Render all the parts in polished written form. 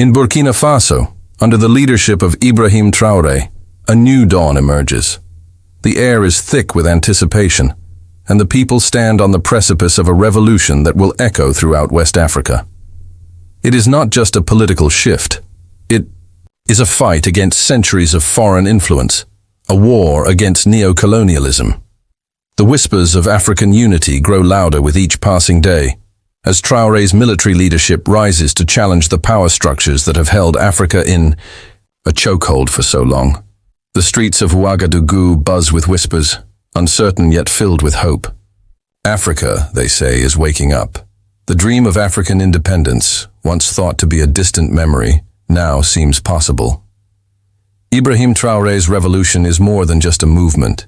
In Burkina Faso, under the leadership of Ibrahim Traoré, a new dawn emerges. The air is thick with anticipation, and the people stand on the precipice of a revolution that will echo throughout West Africa. It is not just a political shift. It is a fight against centuries of foreign influence, a war against neo-colonialism. The whispers of African unity grow louder with each passing day, as Traoré's military leadership rises to challenge the power structures that have held Africa in a chokehold for so long. The streets of Ouagadougou buzz with whispers, uncertain yet filled with hope. Africa, they say, is waking up. The dream of African independence, once thought to be a distant memory, now seems possible. Ibrahim Traoré's revolution is more than just a movement.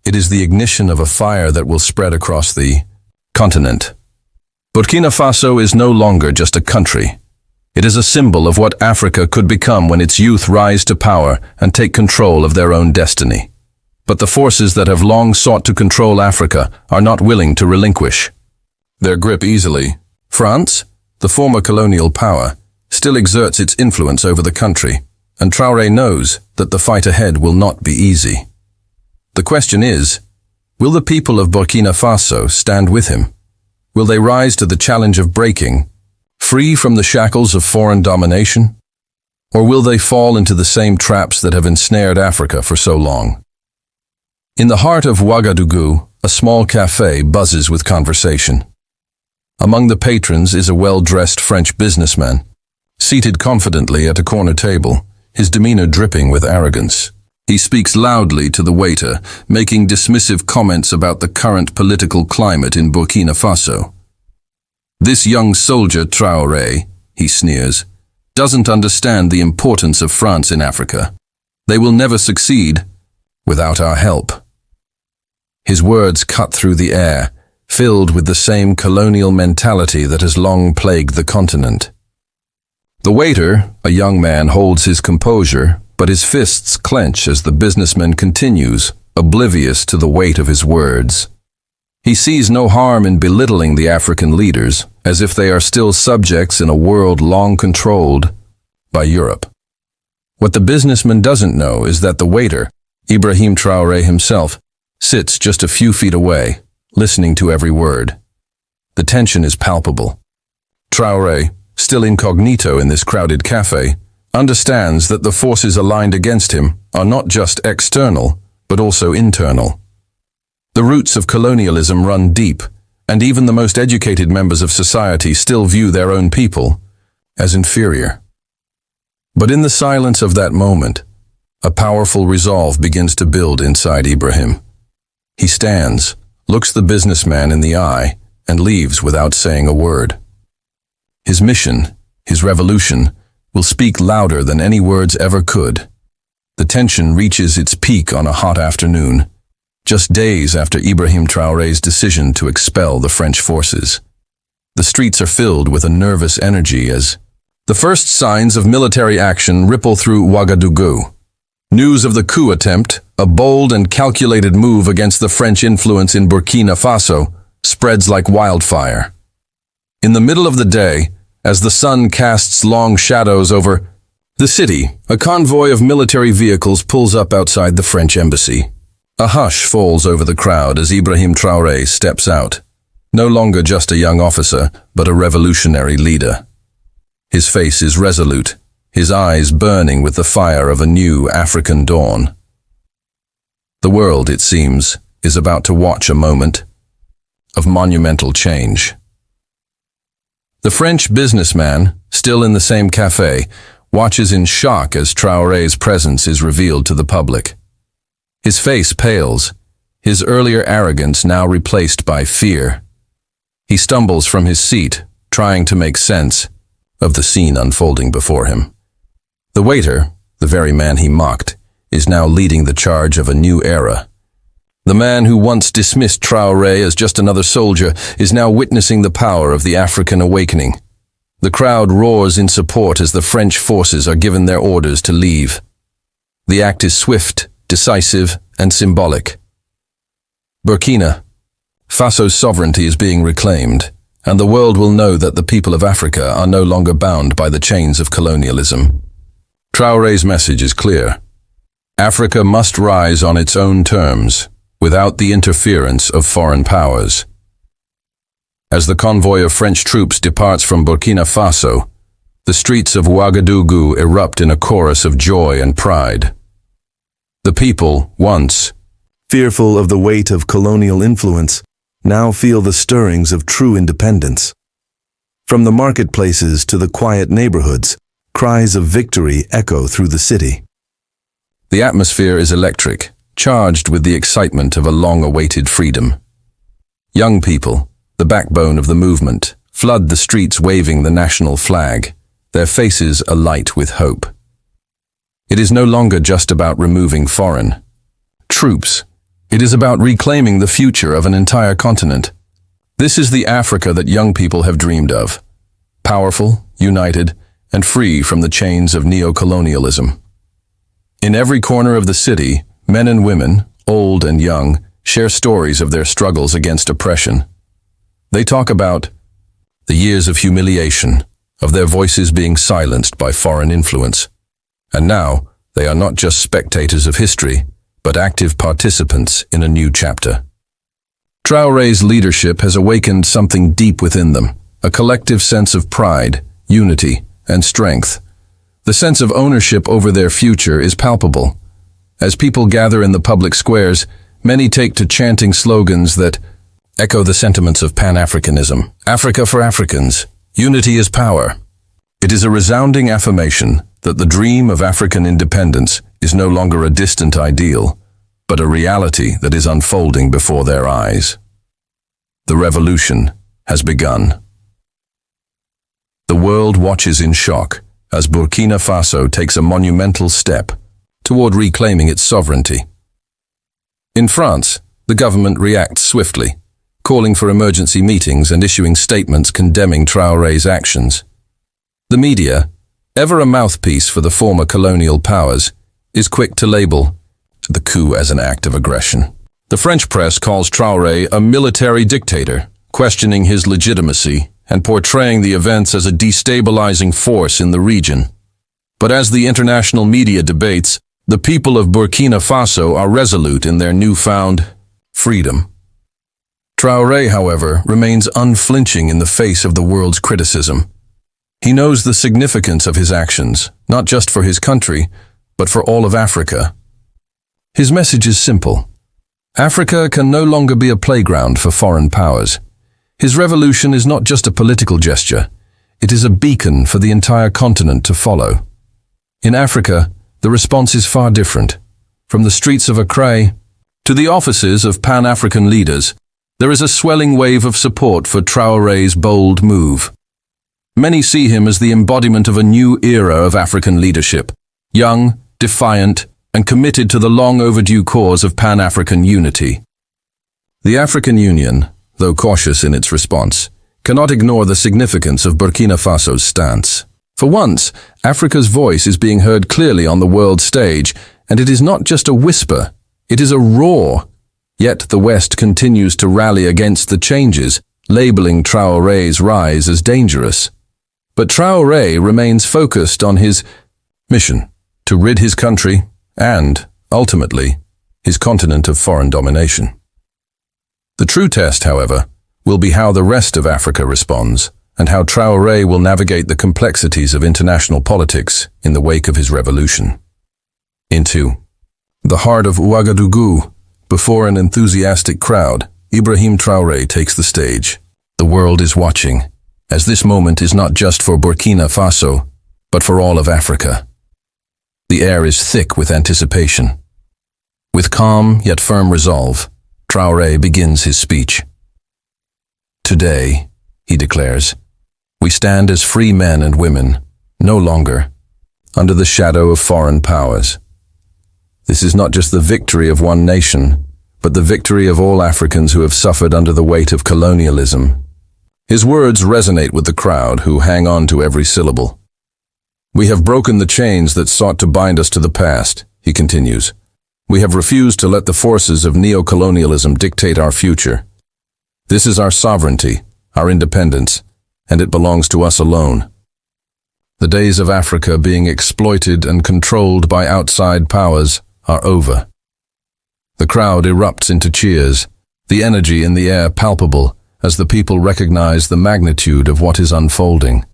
It is the ignition of a fire that will spread across the continent. Burkina Faso is no longer just a country. It is a symbol of what Africa could become when its youth rise to power and take control of their own destiny. But the forces that have long sought to control Africa are not willing to relinquish their grip easily. France, the former colonial power, still exerts its influence over the country, and Traoré knows that the fight ahead will not be easy. The question is, will the people of Burkina Faso stand with him? Will they rise to the challenge of breaking, free from the shackles of foreign domination? Or will they fall into the same traps that have ensnared Africa for so long? In the heart of Ouagadougou, a small café buzzes with conversation. Among the patrons is a well-dressed French businessman, seated confidently at a corner table, his demeanor dripping with arrogance. He speaks loudly to the waiter, making dismissive comments about the current political climate in Burkina Faso. This young soldier, Traoré, he sneers, doesn't understand the importance of France in Africa. They will never succeed without our help. His words cut through the air, filled with the same colonial mentality that has long plagued the continent. The waiter, a young man, holds his composure, but his fists clench as the businessman continues, oblivious to the weight of his words. He sees no harm in belittling the African leaders, as if they are still subjects in a world long controlled by Europe. What the businessman doesn't know is that the waiter, Ibrahim Traoré himself, sits just a few feet away, listening to every word. The tension is palpable. Traoré, still incognito in this crowded cafe, understands that the forces aligned against him are not just external, but also internal. The roots of colonialism run deep, and even the most educated members of society still view their own people as inferior. But in the silence of that moment, a powerful resolve begins to build inside Ibrahim. He stands, looks the businessman in the eye, and leaves without saying a word. His mission, his revolution, will speak louder than any words ever could. The tension reaches its peak on a hot afternoon, just days after Ibrahim Traoré's decision to expel the French forces. The streets are filled with a nervous energy as the first signs of military action ripple through Ouagadougou. News of the coup attempt, a bold and calculated move against the French influence in Burkina Faso, spreads like wildfire. In the middle of the day, as the sun casts long shadows over the city, a convoy of military vehicles pulls up outside the French embassy. A hush falls over the crowd as Ibrahim Traoré steps out, no longer just a young officer, but a revolutionary leader. His face is resolute, his eyes burning with the fire of a new African dawn. The world, it seems, is about to watch a moment of monumental change. The French businessman, still in the same cafe, watches in shock as Traoré's presence is revealed to the public. His face pales, his earlier arrogance now replaced by fear. He stumbles from his seat, trying to make sense of the scene unfolding before him. The waiter, the very man he mocked, is now leading the charge of a new era. The man who once dismissed Traoré as just another soldier is now witnessing the power of the African awakening. The crowd roars in support as the French forces are given their orders to leave. The act is swift, decisive, and symbolic. Burkina Faso's sovereignty is being reclaimed, and the world will know that the people of Africa are no longer bound by the chains of colonialism. Traoré's message is clear. Africa must rise on its own terms, without the interference of foreign powers. As the convoy of French troops departs from Burkina Faso, the streets of Ouagadougou erupt in a chorus of joy and pride. The people, once fearful of the weight of colonial influence, now feel the stirrings of true independence. From the marketplaces to the quiet neighborhoods, cries of victory echo through the city. The atmosphere is electric, charged with the excitement of a long-awaited freedom. Young people, the backbone of the movement, flood the streets waving the national flag, their faces alight with hope. It is no longer just about removing foreign troops. It is about reclaiming the future of an entire continent. This is the Africa that young people have dreamed of. Powerful, united, and free from the chains of neo-colonialism. In every corner of the city, men and women, old and young, share stories of their struggles against oppression. They talk about the years of humiliation, of their voices being silenced by foreign influence. And now, they are not just spectators of history, but active participants in a new chapter. Traoré's leadership has awakened something deep within them, a collective sense of pride, unity, and strength. The sense of ownership over their future is palpable. As people gather in the public squares, many take to chanting slogans that echo the sentiments of pan-Africanism. Africa for Africans. Unity is power. It is a resounding affirmation that the dream of African independence is no longer a distant ideal, but a reality that is unfolding before their eyes. The revolution has begun. The world watches in shock as Burkina Faso takes a monumental step toward reclaiming its sovereignty. In France, the government reacts swiftly, calling for emergency meetings and issuing statements condemning Traoré's actions. The media, ever a mouthpiece for the former colonial powers, is quick to label the coup as an act of aggression. The French press calls Traoré a military dictator, questioning his legitimacy and portraying the events as a destabilizing force in the region. But as the international media debates, the people of Burkina Faso are resolute in their newfound freedom. Traoré, however, remains unflinching in the face of the world's criticism. He knows the significance of his actions, not just for his country, but for all of Africa. His message is simple. Africa can no longer be a playground for foreign powers. His revolution is not just a political gesture. It is a beacon for the entire continent to follow. In Africa, the response is far different. From the streets of Accra to the offices of Pan-African leaders, there is a swelling wave of support for Traoré's bold move. Many see him as the embodiment of a new era of African leadership, young, defiant, and committed to the long-overdue cause of Pan-African unity. The African Union, though cautious in its response, cannot ignore the significance of Burkina Faso's stance. For once, Africa's voice is being heard clearly on the world stage, and it is not just a whisper, it is a roar. Yet the West continues to rally against the changes, labeling Traoré's rise as dangerous. But Traoré remains focused on his mission to rid his country and, ultimately, his continent of foreign domination. The true test, however, will be how the rest of Africa responds and how Traoré will navigate the complexities of international politics in the wake of his revolution. Into the heart of Ouagadougou, before an enthusiastic crowd, Ibrahim Traoré takes the stage. The world is watching, as this moment is not just for Burkina Faso, but for all of Africa. The air is thick with anticipation. With calm yet firm resolve, Traoré begins his speech. Today, he declares, we stand as free men and women, no longer under the shadow of foreign powers. This is not just the victory of one nation, but the victory of all Africans who have suffered under the weight of colonialism. His words resonate with the crowd, who hang on to every syllable. We have broken the chains that sought to bind us to the past, he continues. We have refused to let the forces of neo-colonialism dictate our future. This is our sovereignty, our independence, and it belongs to us alone. The days of Africa being exploited and controlled by outside powers are over. The crowd erupts into cheers, the energy in the air palpable as the people recognize the magnitude of what is unfolding.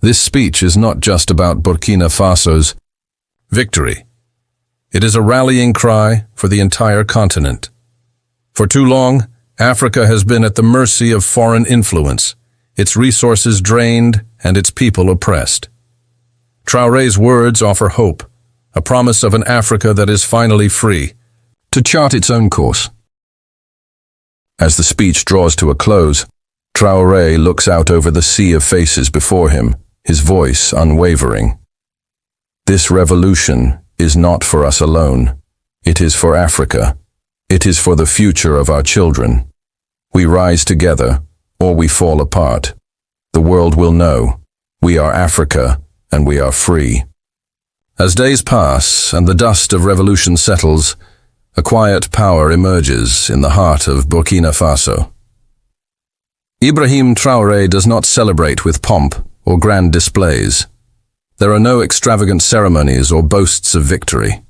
This speech is not just about Burkina Faso's victory. It is a rallying cry for the entire continent. For too long, Africa has been at the mercy of foreign influence, its resources drained and its people oppressed. Traoré's words offer hope, a promise of an Africa that is finally free, to chart its own course. As the speech draws to a close, Traoré looks out over the sea of faces before him, his voice unwavering. This revolution is not for us alone. It is for Africa. It is for the future of our children. We rise together, or we fall apart. The world will know. We are Africa, and we are free. As days pass and the dust of revolution settles, a quiet power emerges in the heart of Burkina Faso. Ibrahim Traoré does not celebrate with pomp or grand displays. There are no extravagant ceremonies or boasts of victory.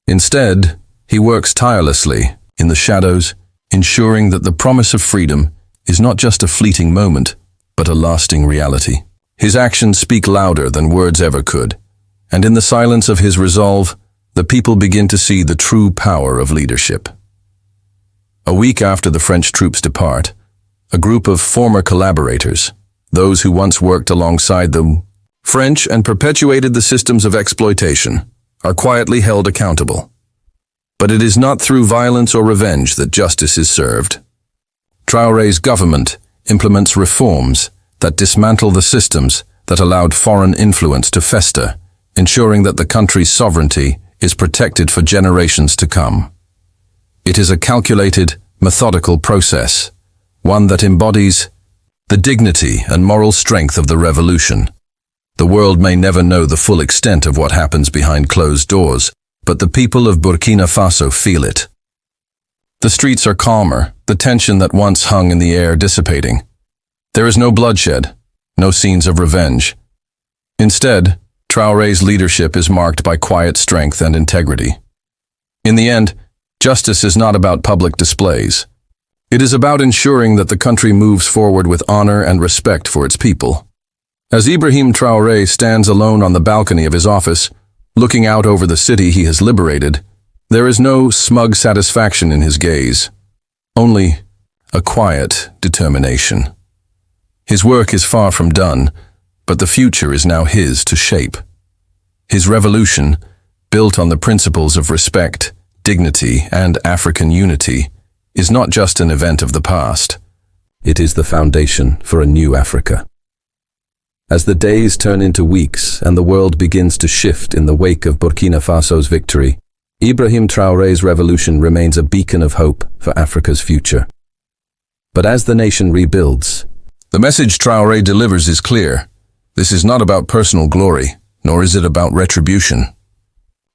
Instead, he works tirelessly in the shadows, ensuring that the promise of freedom is not just a fleeting moment, but a lasting reality. His actions speak louder than words ever could, and in the silence of his resolve, the people begin to see the true power of leadership. A week after the French troops depart, a group of former collaborators, those who once worked alongside the French and perpetuated the systems of exploitation, are quietly held accountable. But it is not through violence or revenge that justice is served. Traoré's government implements reforms that dismantle the systems that allowed foreign influence to fester, ensuring that the country's sovereignty is protected for generations to come. It is a calculated, methodical process, one that embodies the dignity and moral strength of the revolution. The world may never know the full extent of what happens behind closed doors, but the people of Burkina Faso feel it. The streets are calmer, the tension that once hung in the air dissipating. There is no bloodshed, no scenes of revenge. Instead, Traoré's leadership is marked by quiet strength and integrity. In the end, justice is not about public displays. It is about ensuring that the country moves forward with honor and respect for its people. As Ibrahim Traoré stands alone on the balcony of his office, looking out over the city he has liberated, there is no smug satisfaction in his gaze, only a quiet determination. His work is far from done, but the future is now his to shape. His revolution, built on the principles of respect, dignity, and African unity, is not just an event of the past. It is the foundation for a new Africa. As the days turn into weeks and the world begins to shift in the wake of Burkina Faso's victory, Ibrahim Traoré's revolution remains a beacon of hope for Africa's future. But as the nation rebuilds, the message Traoré delivers is clear. This is not about personal glory, nor is it about retribution.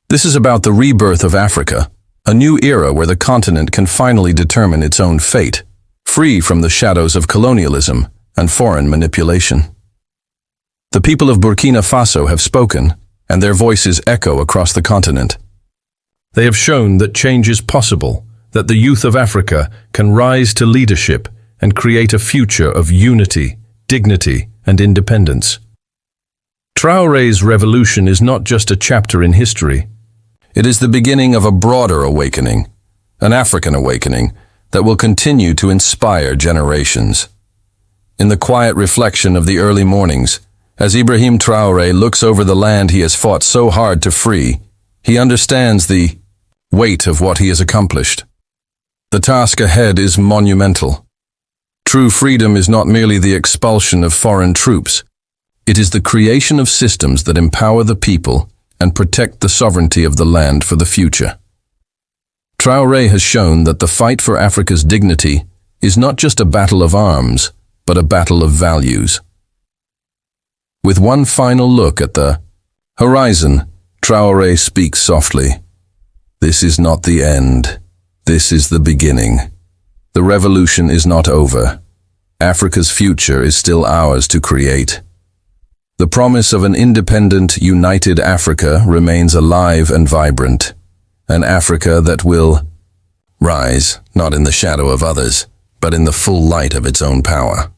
This is about the rebirth of Africa, a new era where the continent can finally determine its own fate, free from the shadows of colonialism and foreign manipulation. The people of Burkina Faso have spoken, and their voices echo across the continent. They have shown that change is possible, that the youth of Africa can rise to leadership and create a future of unity, dignity, and independence. Traoré's revolution is not just a chapter in history. It is the beginning of a broader awakening, an African awakening, that will continue to inspire generations. In the quiet reflection of the early mornings, as Ibrahim Traoré looks over the land he has fought so hard to free, he understands the weight of what he has accomplished. The task ahead is monumental. True freedom is not merely the expulsion of foreign troops. It is the creation of systems that empower the people and protect the sovereignty of the land for the future. Traoré has shown that the fight for Africa's dignity is not just a battle of arms, but a battle of values. With one final look at the horizon, Traoré speaks softly. This is not the end. This is the beginning. The revolution is not over, Africa's future is still ours to create. The promise of an independent, united Africa remains alive and vibrant. An Africa that will rise, not in the shadow of others, but in the full light of its own power.